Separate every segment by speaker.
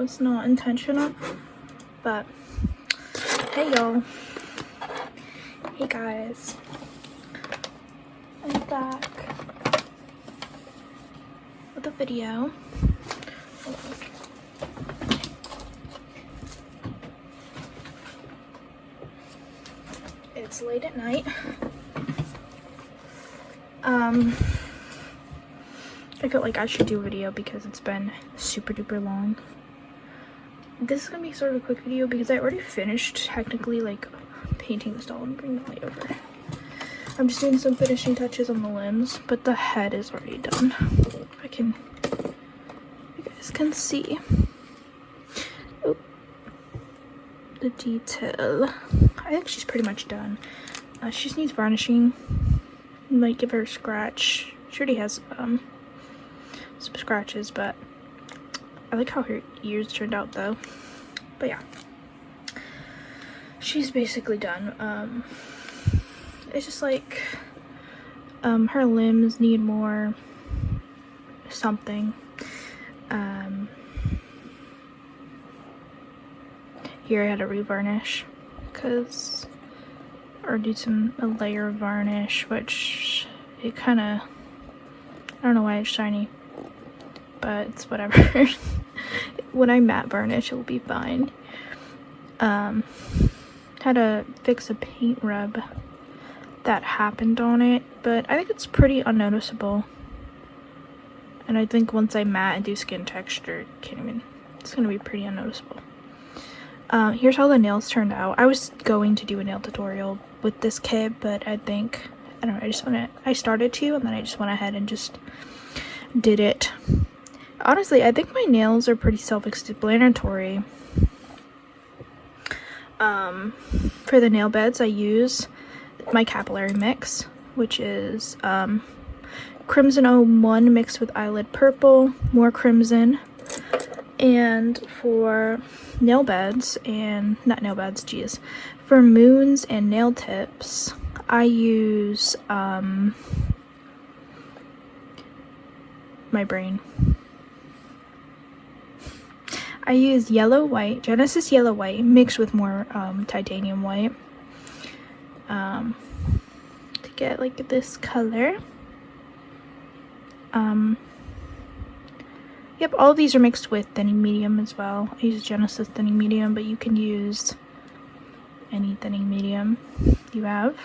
Speaker 1: was not intentional. But hey y'all. Hey guys. I'm back with a video. It's late at night. I felt like I should do a video because it's been super duper long. This is gonna be sort of a quick video because I already finished technically like painting this doll. Let me bring the light over. I'm just doing some finishing touches on the limbs, but the head is already done. If you guys can see. Oh, the detail. I think she's pretty much done. She just needs varnishing. Might give her a scratch. She already has some scratches, but I like how her ears turned out though. But yeah, she's basically done. It's just like her limbs need more something. Here I had to revarnish or do a layer of varnish, which it kind of, I don't know why it's shiny, but it's whatever. When I matte varnish, it will be fine. Had to fix a paint rub that happened on it, but I think it's pretty unnoticeable. And I think once I matte and do skin texture, it's gonna be pretty unnoticeable. Here's how the nails turned out. I was going to do a nail tutorial with this kit, but I don't know, I started to, and then I just went ahead and just did it. Honestly, I think my nails are pretty self-explanatory. For the nail beds, I use my capillary mix, which is Crimson 01 mixed with Eyelid Purple, more Crimson. And for nail beds, for moons and nail tips, I use I use yellow white, Genesis yellow white mixed with more titanium white to get like this color. Yep, all of these are mixed with thinning medium as well. I use Genesis thinning medium, but you can use any thinning medium you have.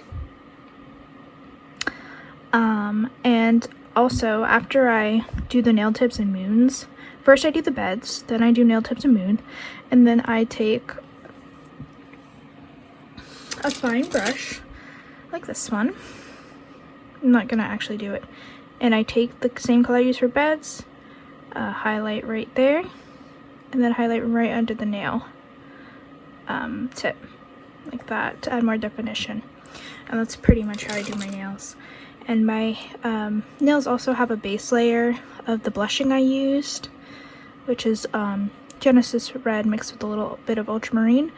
Speaker 1: And also, after I do the nail tips and moons, first I do the beds, then I do nail tips and moon, and then I take a fine brush, like this one. I'm not gonna actually do it. And I take the same color I use for beds, highlight right there, and then highlight right under the nail tip, like that, to add more definition. And that's pretty much how I do my nails. And my nails also have a base layer of the blushing I used, which is Genesis red mixed with a little bit of ultramarine.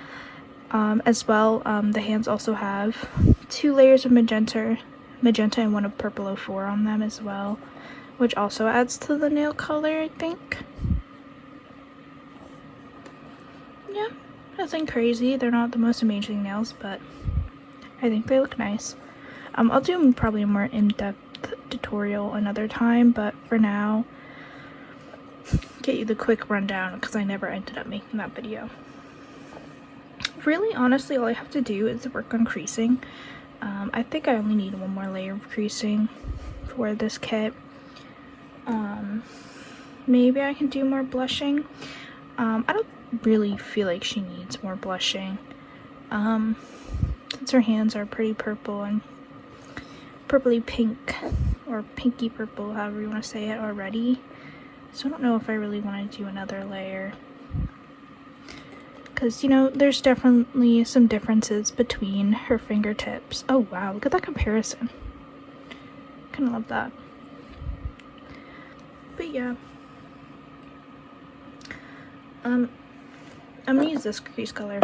Speaker 1: As well, the hands also have 2 layers of magenta and one of purple 04 on them as well, which also adds to the nail color, I think. Yeah, nothing crazy. They're not the most amazing nails, but I think they look nice. I'll do probably a more in-depth tutorial another time, but for now, get you the quick rundown because I never ended up making that video. Really, honestly, all I have to do is work on creasing. I think I only need one more layer of creasing for this kit. Maybe I can do more blushing. I don't really feel like she needs more blushing. Since her hands are pretty purple and purpley pink, or pinky purple, however you want to say it, already. So I don't know if I really want to do another layer. Because, you know, there's definitely some differences between her fingertips. Oh wow, look at that comparison. Kind of love that. But yeah. I'm gonna use this crease color.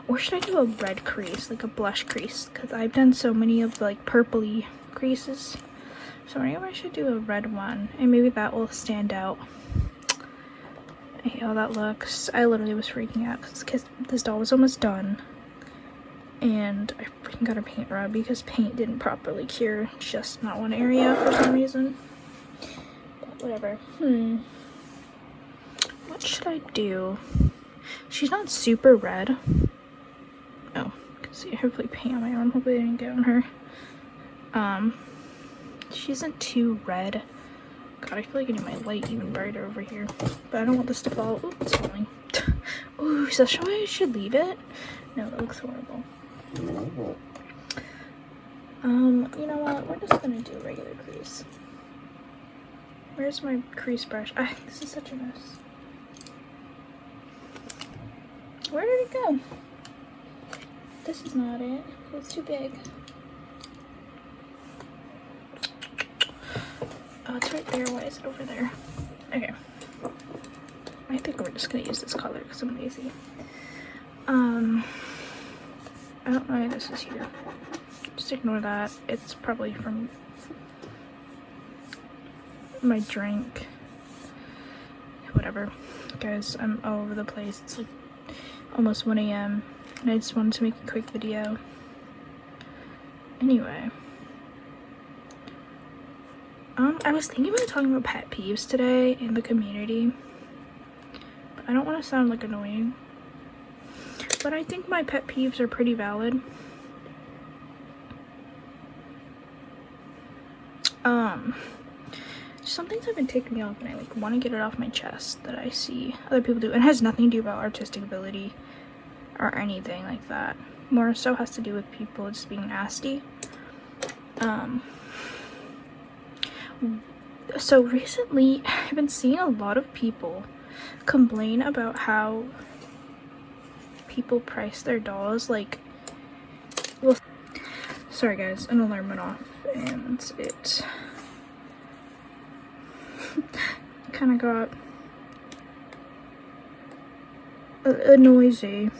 Speaker 1: Or should I do a red crease, like a blush crease? Because I've done so many of the, like, purpley creases. So maybe I should do a red one. And maybe that will stand out I hate how that looks. I literally was freaking out because this doll was almost done. And I freaking got a paint rub because paint didn't properly cure just not one area for some reason. But whatever. What should I do? She's not super red. Oh, you can see I have like paint on my arm. Hopefully I didn't get on her. She isn't too red. God, I feel like I need my light even brighter over here. But I don't want this to fall. Ooh, it's falling. Ooh, is that why I should leave it? No, that looks horrible. You know what? We're just gonna do a regular crease. Where's my crease brush? This is such a mess. Where did it go? This is not it. It's too big. Oh, it's right there. Why is it over there? Okay. I think we're just gonna use this color because I'm lazy. I don't know why this is here. Just ignore that. It's probably from my drink. Whatever. Guys, I'm all over the place. It's like almost 1 a.m. and I just wanted to make a quick video. Anyway. I was thinking about talking about pet peeves today in the community. But I don't want to sound like annoying. But I think my pet peeves are pretty valid. Some things have been ticking me off and I like want to get it off my chest that I see other people do. It has nothing to do about artistic ability or anything like that. More so has to do with people just being nasty. So recently I've been seeing a lot of people complain about how people price their dolls like, well, sorry guys, an alarm went off and it kind of got noisy,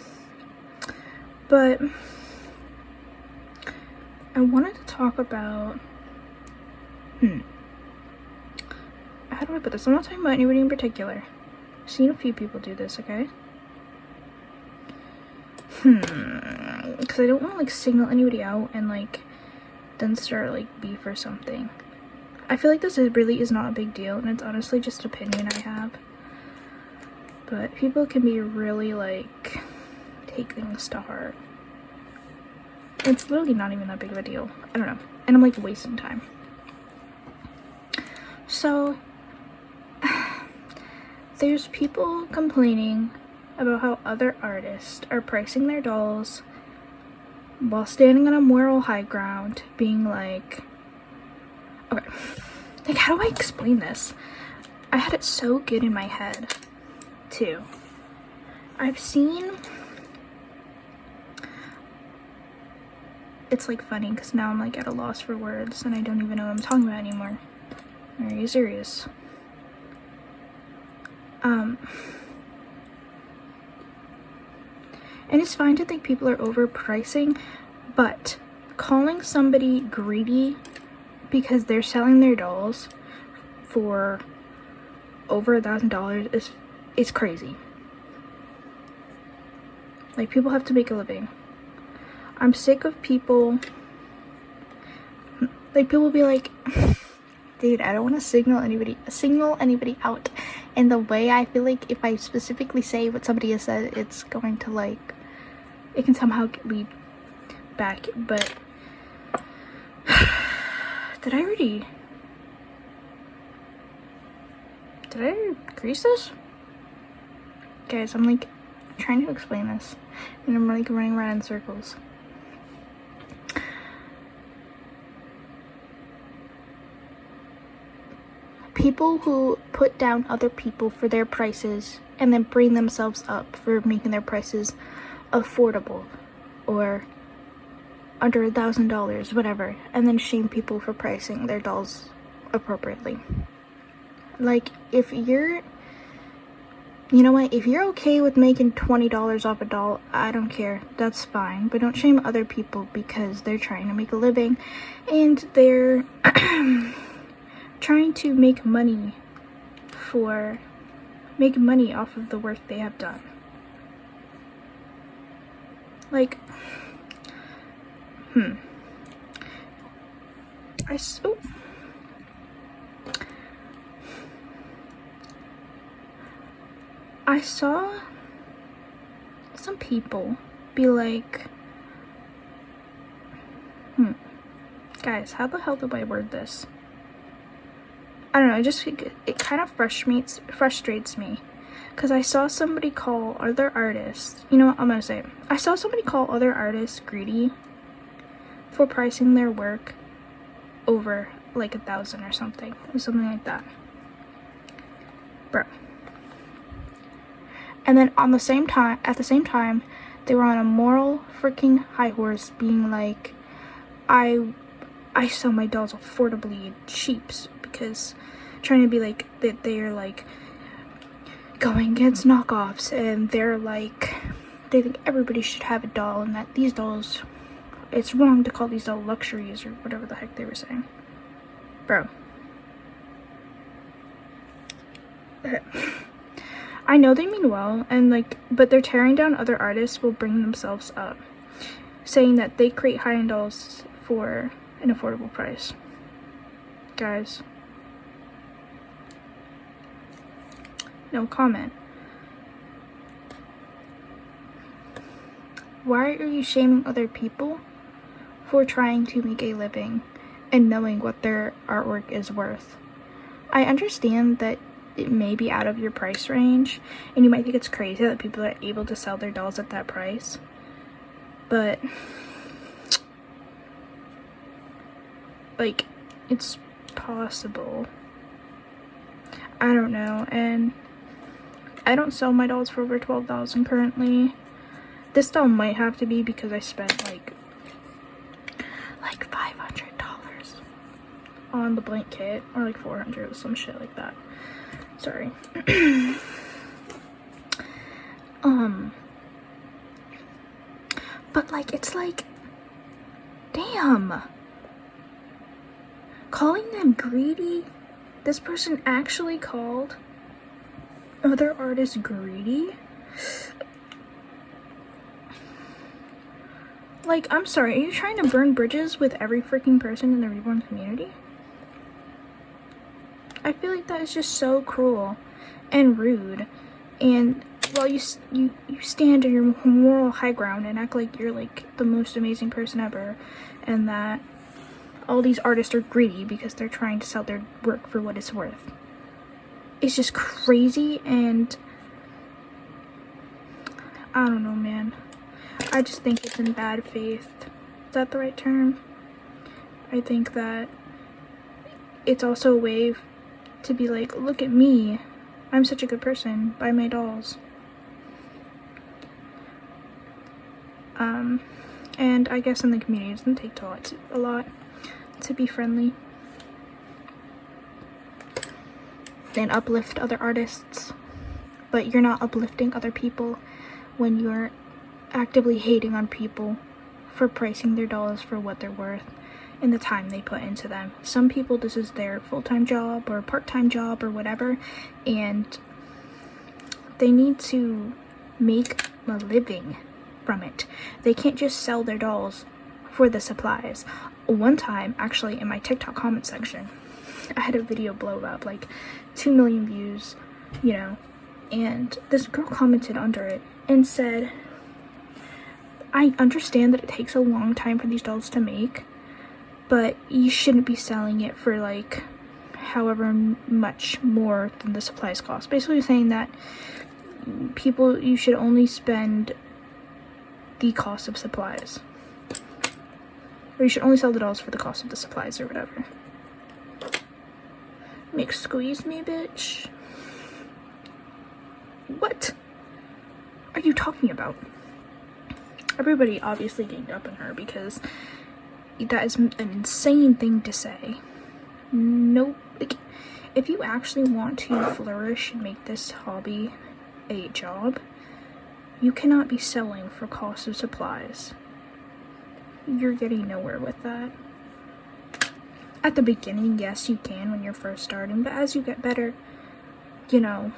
Speaker 1: but I wanted to talk about how do I put this? I'm not talking about anybody in particular. I've seen a few people do this, okay? Because I don't want to like signal anybody out and like then start like beef or something. I feel like this really is not a big deal and it's honestly just an opinion I have. But people can be really like take things to heart. It's literally not even that big of a deal. I don't know. And I'm like wasting time. So there's people complaining about how other artists are pricing their dolls while standing on a moral high ground, being like, okay, like how do I explain this? I had it so good in my head too. I've seen, it's like funny because now I'm like at a loss for words and I don't even know what I'm talking about anymore. Are you serious? And it's fine to think people are overpricing, but calling somebody greedy because they're selling their dolls for over $1,000 is crazy. Like, people have to make a living. I'm sick of people, like, people be like, dude, I don't want to signal anybody out. And the way I feel like if I specifically say what somebody has said, it's going to like, it can somehow lead back. But did I already crease this? Guys, I'm like trying to explain this and I'm like running around in circles. People who put down other people for their prices and then bring themselves up for making their prices affordable or under $1,000, whatever, and then shame people for pricing their dolls appropriately. Like, if you're, you know what, if you're okay with making $20 off a doll, I don't care, that's fine, but don't shame other people because they're trying to make a living and they're trying to make money for make money off of the work they have done. Like, I saw some people be like, guys, how the hell do I word this? I don't know, it kind of frustrates me. Because I saw somebody call other artists, you know what, I'm gonna say it. I saw somebody call other artists greedy for pricing their work over like 1,000 or something like that. Bro. And then at the same time, they were on a moral freaking high horse being like, I sell my dolls affordably cheaps, because trying to be like that they're like going against knockoffs, and they're like, they think everybody should have a doll, and that these dolls, it's wrong to call these dolls luxuries or whatever the heck they were saying. Bro. I know they mean well, and like, but they're tearing down other artists will bring themselves up, saying that they create high-end dolls for an affordable price. Guys. No comment. Why are you shaming other people for trying to make a living and knowing what their artwork is worth? I understand that it may be out of your price range, and you might think it's crazy that people are able to sell their dolls at that price, but like, it's possible. I don't know, and I don't sell my dolls for over $12,000 currently. This doll might have to be because I spent like $500 on the blank kit, or like $400 or some shit like that. Sorry. But like, it's like, damn. Calling them greedy? This person actually called other artists greedy? Like, I'm sorry, are you trying to burn bridges with every freaking person in the Reborn community? I feel like that is just so cruel and rude. And while you stand on your moral high ground and act like you're like the most amazing person ever, and that all these artists are greedy because they're trying to sell their work for what it's worth. It's just crazy, and I don't know, man. I just think it's in bad faith. Is that the right term? I think that it's also a way to be like, look at me. I'm such a good person. Buy my dolls. And I guess in the community it doesn't take a lot to be friendly and uplift other artists, but you're not uplifting other people when you're actively hating on people for pricing their dolls for what they're worth and the time they put into them. Some people, this is their full-time job or part-time job or whatever, and they need to make a living from it. They can't just sell their dolls for the supplies. One time, actually, in my TikTok comment section, I had a video blow up, like 2 million views, you know, and this girl commented under it and said, I understand that it takes a long time for these dolls to make, but you shouldn't be selling it for like however much more than the supplies cost. Basically saying that you should only spend the cost of supplies, or you should only sell the dolls for the cost of the supplies or whatever. Squeeze me, bitch. What are you talking about? Everybody obviously ganged up on her because that is an insane thing to say. Nope. Like, if you actually want to flourish and make this hobby a job, you cannot be selling for cost of supplies. You're getting nowhere with that. At the beginning, yes, you can when you're first starting, but as you get better, you know,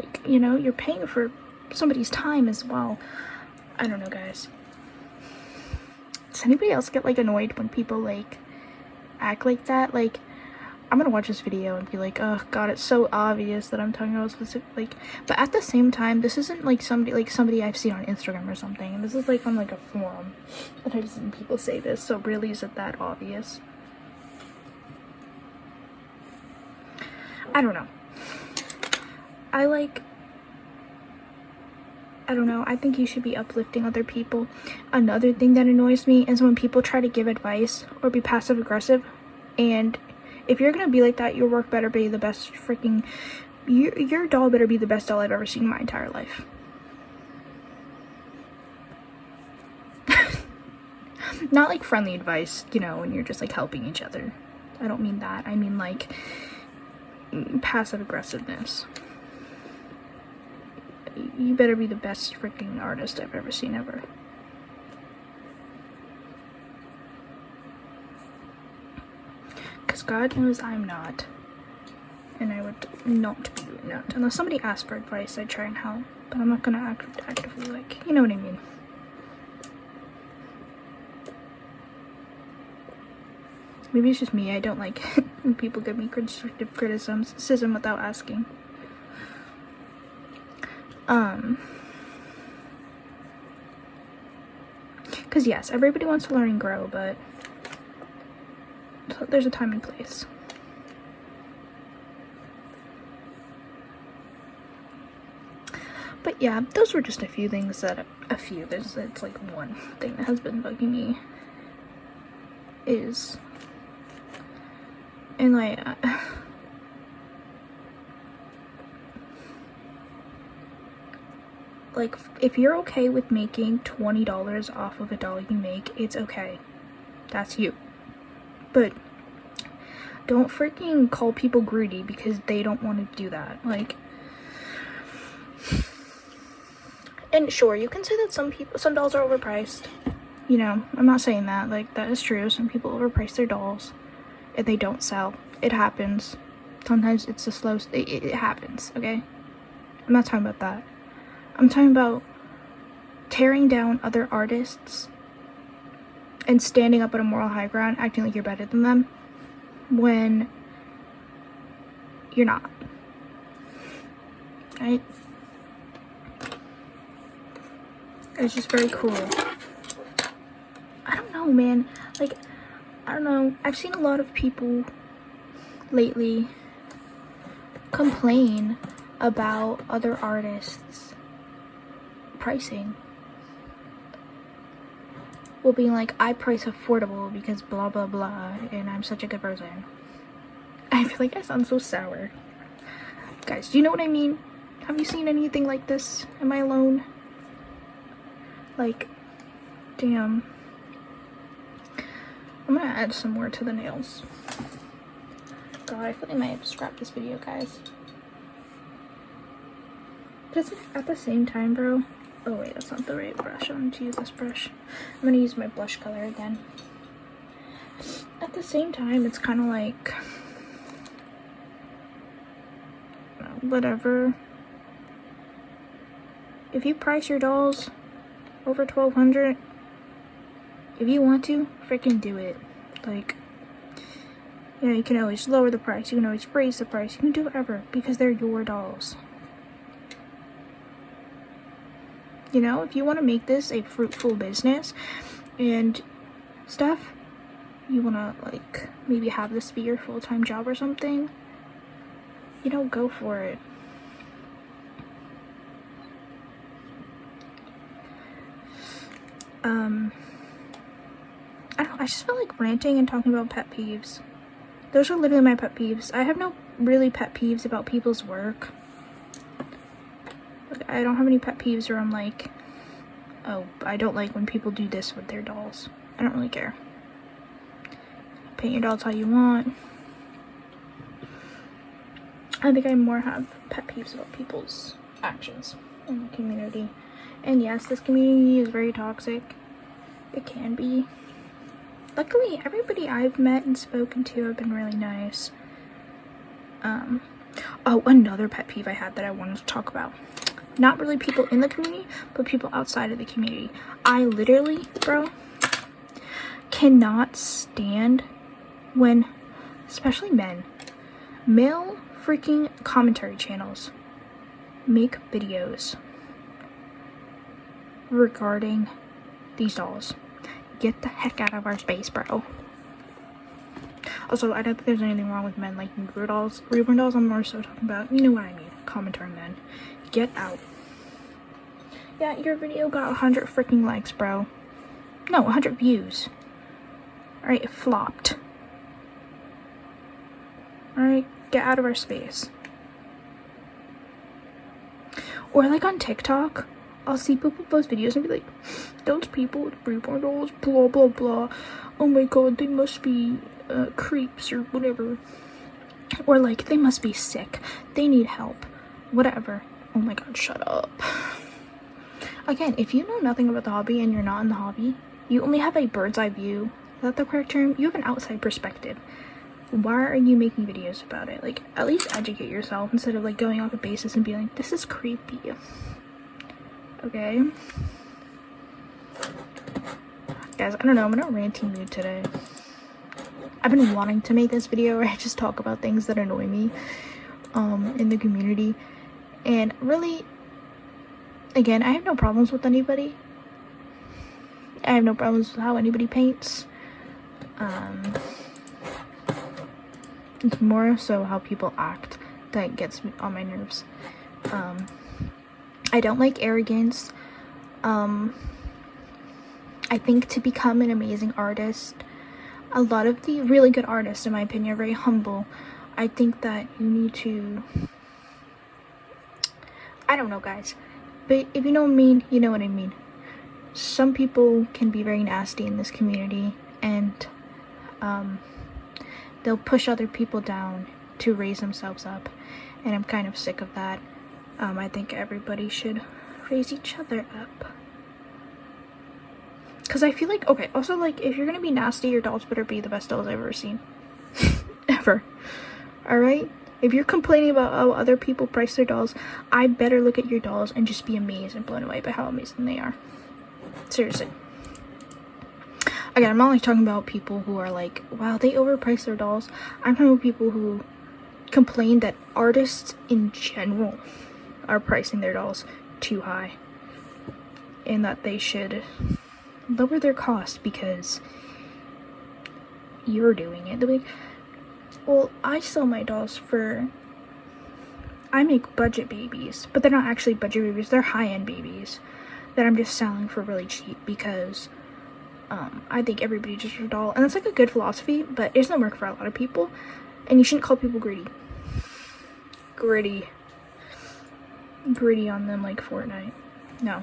Speaker 1: Like, you know, you're paying for somebody's time as well. I don't know, guys. Does anybody else get like annoyed when people like act like that? Like, I'm gonna watch this video and be like, oh god, it's so obvious that I'm talking about specific, like, but at the same time, this isn't like somebody I've seen on Instagram or something, and this is like on like a forum that I've seen people say this, so really is it that obvious? I don't know. I don't know, I think you should be uplifting other people. Another thing that annoys me is when people try to give advice or be passive aggressive, and if you're gonna be like that, your work better be the best freaking, your doll better be the best doll I've ever seen in my entire life. Not like friendly advice, you know, when you're just like helping each other. I don't mean that. I mean like passive aggressiveness. You better be the best freaking artist I've ever seen ever. Because God knows I'm not. And I would not be doing that. Unless somebody asks for advice, I'd try and help. But I'm not gonna actively, like, you know what I mean. Maybe it's just me. I don't like when people give me constructive criticism without asking. Because yes, everybody wants to learn and grow, but there's a time and place. But yeah, those were just a few things that, it's like one thing that has been bugging me is, and like, like, if you're okay with making $20 off of a doll you make, it's okay. That's you. But don't freaking call people greedy because they don't want to do that. Like, and sure, you can say that some dolls are overpriced. You know, I'm not saying that. Like, that is true. Some people overprice their dolls and they don't sell. It happens. Sometimes it's a slow, it happens, okay? I'm not talking about that. I'm talking about tearing down other artists and standing up at a moral high ground, acting like you're better than them when you're not. Right? It's just very cool. I don't know, man. Like, I don't know. I've seen a lot of people lately complain about other artists' pricing. Well, being like, I price affordable because blah blah blah, and I'm such a good person. I feel like I sound so sour. Guys, do you know what I mean? Have you seen anything like this? Am I alone? Like, damn. I'm gonna add some more to the nails. God, I feel like I might have to scrap this video, guys. But at the same time, bro. Oh wait, that's not the right brush. I want to use this brush. I'm gonna use my blush color again. At the same time, it's kind of like, whatever. If you price your dolls over $1,200, if you want to, freaking do it. Like, you know, you can always lower the price. You can always raise the price. You can do whatever because they're your dolls. You know, if you want to make this a fruitful business and stuff, you want to, like, maybe have this be your full-time job or something, you know, go for it. I don't know, I just feel like ranting and talking about pet peeves. Those are literally my pet peeves. I have no really pet peeves about people's work. Like, I don't have any pet peeves where I'm like, oh, I don't like when people do this with their dolls. I don't really care. Paint your dolls how you want. I think I more have pet peeves about people's actions in the community. And yes, this community is very toxic. It can be. Luckily, everybody I've met and spoken to have been really nice. Oh, another pet peeve I had that I wanted to talk about. Not really people in the community, but people outside of the community. I literally, bro, cannot stand when, especially men, male freaking commentary channels make videos regarding these dolls. Get the heck out of our space, bro. Also, I don't think there's anything wrong with men liking Reborn dolls. I'm more so talking about, you know what I mean, commentary men. Get out. Yeah, your video got 100 freaking likes, bro. No, 100 views. Alright, it flopped. Alright, get out of our space. Or like on TikTok, I'll see people post videos and be like, those people with Reborn dolls, blah blah blah. Oh my god, they must be creeps or whatever. Or like, they must be sick. They need help. Whatever. Oh my god, shut up. Again, if you know nothing about the hobby and you're not in the hobby, you only have a bird's eye view. Is that the correct term? You have an outside perspective. Why are you making videos about it? Like, at least educate yourself instead of like going off a basis and being like, this is creepy. Okay? Guys, I don't know, I'm in a ranty mood today. I've been wanting to make this video where I just talk about things that annoy me in the community. And really, again, I have no problems with anybody. I have no problems with how anybody paints. It's more so how people act that gets me on my nerves. I don't like arrogance. I think to become an amazing artist, a lot of the really good artists, in my opinion, are very humble. I think that you need to, I don't know, guys, but if you know what I mean, you know what I mean. Some people can be very nasty in this community, and they'll push other people down to raise themselves up, and I'm kind of sick of that. I think everybody should raise each other up. Because I feel like, okay, also, like, if you're gonna be nasty, your dolls better be the best dolls I've ever seen. Ever. Alright? If you're complaining about how other people price their dolls, I better look at your dolls and just be amazed and blown away by how amazing they are. Seriously. Again, I'm not like talking about people who are like, wow, they overprice their dolls. I'm talking about people who complain that artists in general are pricing their dolls too high. And that they should lower their cost because you're doing it. They're like, well, I sell my dolls for, I make budget babies, but they're not actually budget babies, they're high-end babies that I'm just selling for really cheap because I think everybody deserves a doll, and that's like a good philosophy, but it doesn't work for a lot of people, and you shouldn't call people greedy on them like Fortnite. No,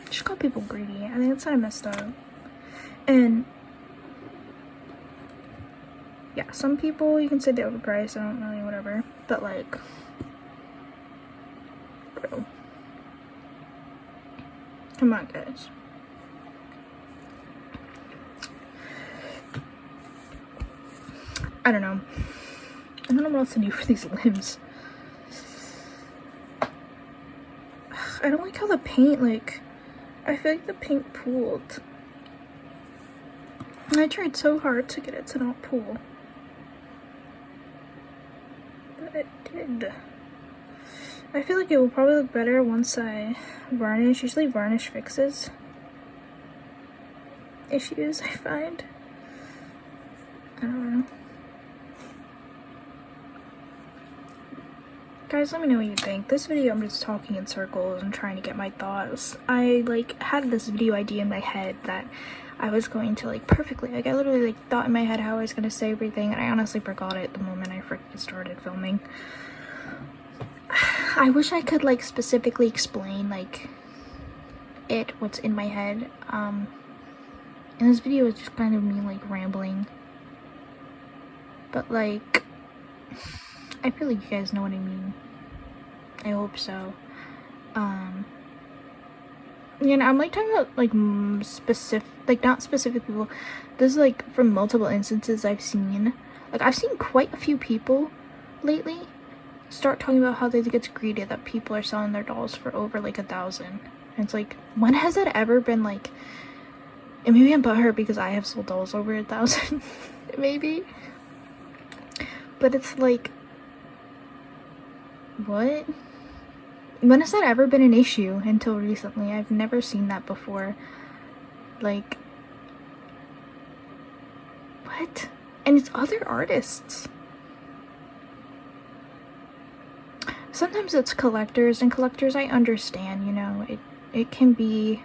Speaker 1: just call people greedy. I think that's kind of messed up. And yeah, some people you can say they overpriced, I don't really, whatever, but like, bro, come on, guys. I don't know what else to do for these limbs. I don't like how the paint, like, I feel like the paint pooled. And I tried so hard to get it to not pool. But it did. I feel like it will probably look better once I varnish. Usually varnish fixes issues, I find. I don't know. Guys, let me know what you think. This video, I'm just talking in circles and trying to get my thoughts. I, like, had this video idea in my head that I was going to, like, perfectly, like, I literally, like, thought in my head how I was going to say everything, and I honestly forgot it the moment I freaking started filming. I wish I could, like, specifically explain, like, what's in my head. And this video is just kind of me, like, rambling. But, like, I feel like you guys know what I mean. I hope so. You know, I'm like talking about like specific, like not specific people. This is like from multiple instances I've seen. Like I've seen quite a few people lately start talking about how they think it's greedy that people are selling their dolls for over like 1,000. And it's like, when has that ever been like, and maybe I'm butthurt because I have sold dolls over 1,000, maybe. But it's like, what? When has that ever been an issue until recently? I've never seen that before. Like, what? And it's other artists. Sometimes it's collectors, and collectors I understand, you know, it can be,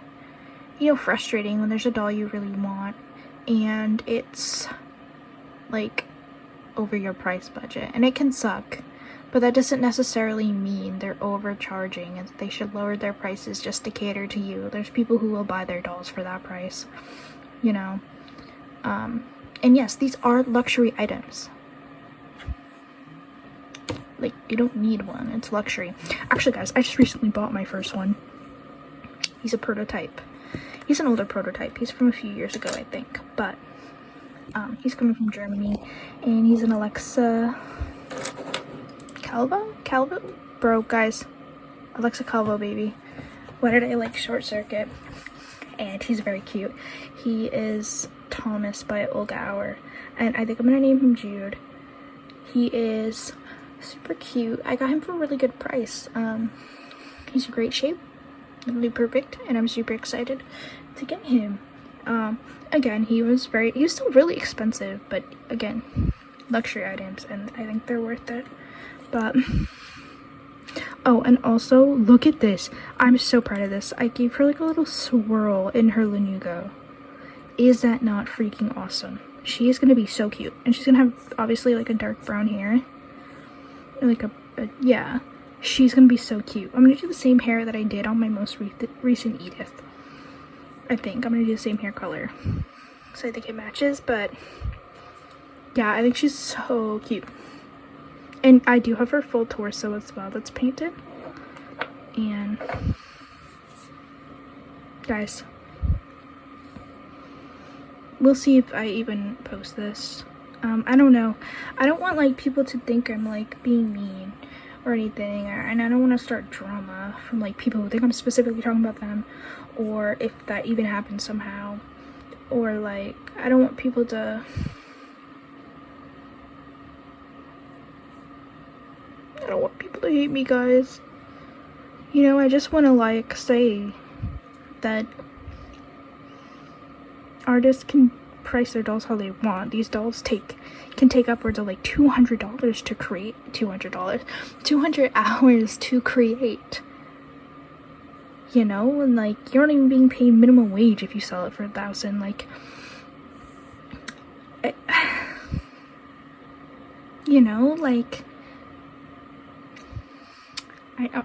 Speaker 1: you know, frustrating when there's a doll you really want and it's like over your price budget, and it can suck, but that doesn't necessarily mean they're overcharging and they should lower their prices just to cater to you. There's people who will buy their dolls for that price, you know. And yes, these are luxury items. Like, you don't need one, it's luxury. Actually guys, I just recently bought my first one. He's a prototype. He's an older prototype. He's from a few years ago, I think, but he's coming from Germany, and he's an Alexa Calvo? Bro, guys, Alexa Calvo baby. Why did I like short circuit? And he's very cute. He is Thomas by Olga Auer, and I think I'm gonna name him Jude. He is super cute. I got him for a really good price. He's in great shape, literally perfect, and I'm super excited to get him. Again, he was still really expensive, but again, luxury items, and I think they're worth it. But oh, and also look at this. I'm so proud of this. I gave her like a little swirl in her Lanugo. Is that not freaking awesome? She is gonna be so cute, and she's gonna have obviously like a dark brown hair, like yeah, she's gonna be so cute. I'm gonna do the same hair that I did on my most recent Edith. I think I'm gonna do the same hair color, so I think it matches. But yeah, I think she's so cute, and I do have her full torso as well that's painted. And guys, we'll see if I even post this. I don't know. I don't want like people to think I'm like being mean or anything, and I don't want to start drama from like people who think I'm specifically talking about them, or if that even happens somehow, or like I don't want people to hate me, guys. You know, I just want to like say that artists can price their dolls how they want. These dolls can take upwards of like $200 to create. 200 hours to create, you know. And like, you're not even being paid minimum wage if you sell it for 1,000. Like, you know, like,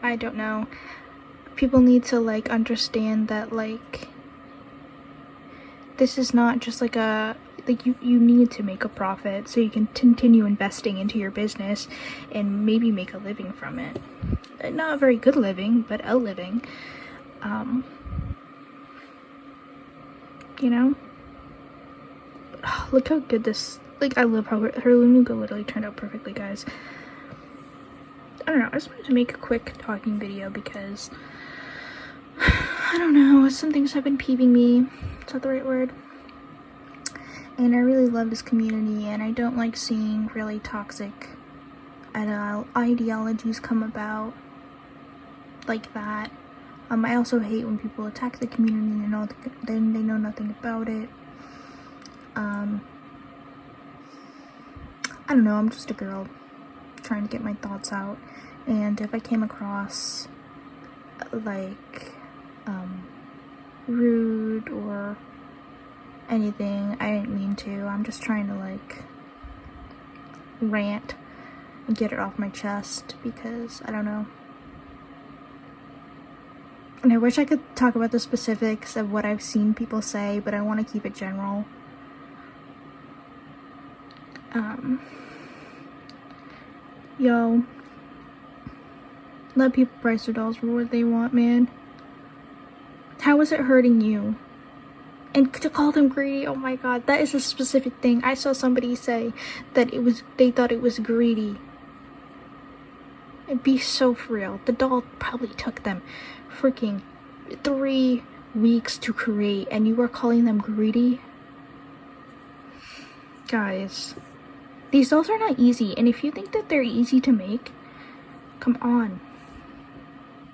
Speaker 1: I don't know. People need to like understand that like this is not just like you need to make a profit so you can continue investing into your business and maybe make a living from it. Not a very good living, but a living. You know? Oh, look how good this, like, I love how her Lanugo literally turned out perfectly, guys. I don't know, I just wanted to make a quick talking video because I don't know, some things have been peeving me. Is that the right word? And I really love this community, and I don't like seeing really toxic ideologies come about like that. I also hate when people attack the community and they know nothing about it. I don't know, I'm just a girl trying to get my thoughts out, and if I came across like rude or anything, I didn't mean to. I'm just trying to like rant and get it off my chest because I don't know. And I wish I could talk about the specifics of what I've seen people say, but I want to keep it general. Yo, let people price their dolls for what they want, man. How is it hurting you? And to call them greedy, oh my god, that is a specific thing. I saw somebody say that they thought it was greedy Be so for real. The doll probably took them freaking 3 weeks to create, and you are calling them greedy? Guys, these dolls are not easy, and if you think that they're easy to make, come on.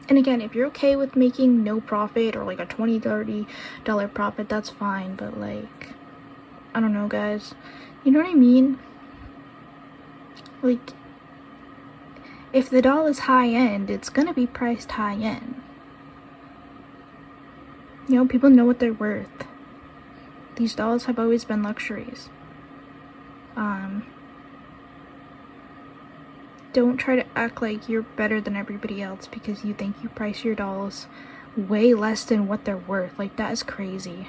Speaker 1: And again, if you're okay with making no profit or like a $20-$30 profit, that's fine, but like, I don't know, guys, you know what I mean? Like, if the doll is high-end, it's gonna be priced high-end. You know, people know what they're worth. These dolls have always been luxuries. Don't try to act like you're better than everybody else because you think you price your dolls way less than what they're worth. Like, that is crazy.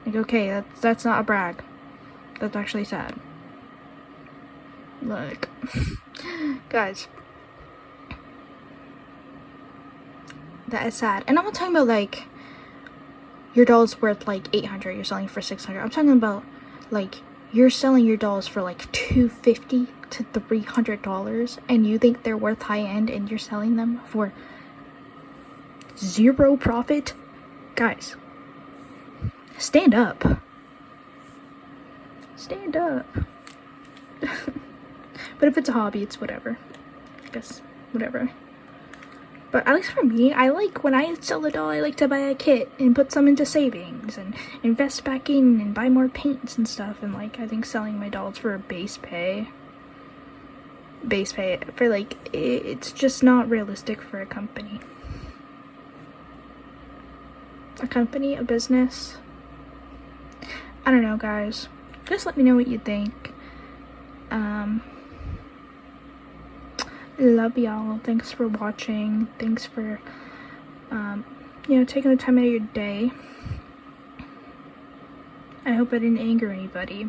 Speaker 1: Like, okay, that's not a brag. That's actually sad. Like, guys, that is sad. And I'm not talking about like your doll's worth like $800, you're selling for $600. I'm talking about like you're selling your dolls for like $250 to $300, and you think they're worth high end, and you're selling them for 0 profit. Guys, stand up. Stand up. But if it's a hobby, it's whatever. I guess whatever. But at least for me, I like when I sell a doll, I like to buy a kit and put some into savings and invest back in and buy more paints and stuff. And like, I think selling my dolls for a base pay for like, it's just not realistic for a company. A business. I don't know, guys. Just let me know what you think. Love y'all. Thanks for watching. Thanks for you know, taking the time out of your day. I hope I didn't anger anybody.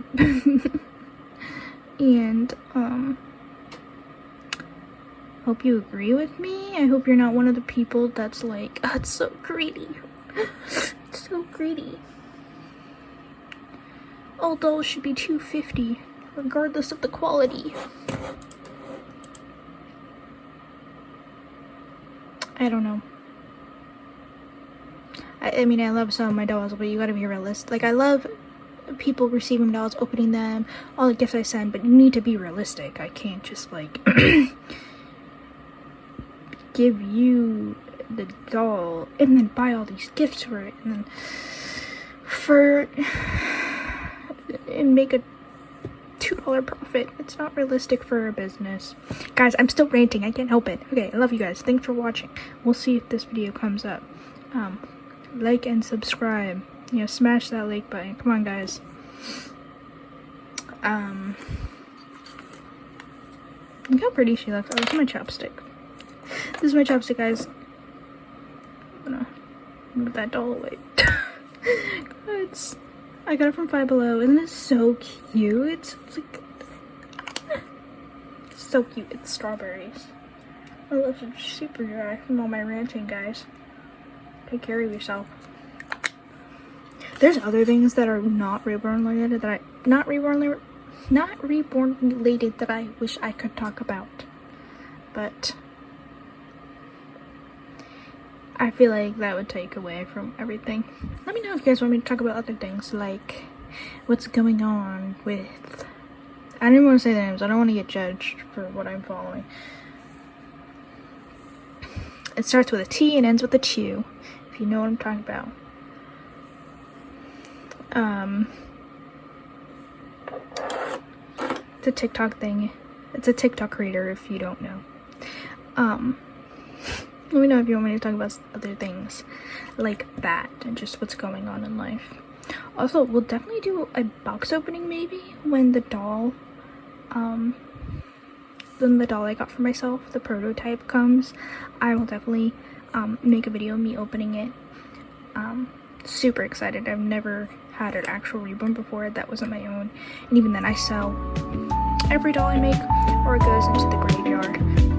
Speaker 1: And hope you agree with me. I hope you're not one of the people that's like, oh, it's so greedy. It's so greedy. All dolls should be $250 regardless of the quality. I don't know. I mean, I love some of my dolls, but you gotta be realistic. Like, I love people receiving dolls, opening them, all the gifts I send, but you need to be realistic. I can't just, like, give you the doll and then buy all these gifts for it, and then make a $2 profit. It's not realistic for a business. Guys, I'm still ranting. I can't help it. Okay, I love you guys. Thanks for watching. We'll see if this video comes up. Like and subscribe. You know, smash that like button. Come on, guys. Look how pretty she looks. Oh, this is my chopstick. This is my chopstick, guys. I'm gonna move that doll away. I got it from Five Below. Isn't it so cute? It's like so cute. It's strawberries. My lips are super dry from all my ranting, guys. Take care of yourself. There's other things that are not reborn related that not reborn related that I wish I could talk about, but I feel like that would take away from everything. Let me know if you guys want me to talk about other things, like what's going on with, I don't even want to say the names. I don't want to get judged for what I'm following. It starts with a T and ends with a chew, if you know what I'm talking about. It's a TikTok thing. It's a TikTok creator, if you don't know. Let me know if you want me to talk about other things like that and just what's going on in life. Also, we'll definitely do a box opening maybe when the doll I got for myself, the prototype, comes. I will definitely make a video of me opening it. Super excited. I've never had an actual reborn before that wasn't my own, and even then I sell every doll I make or it goes into the graveyard.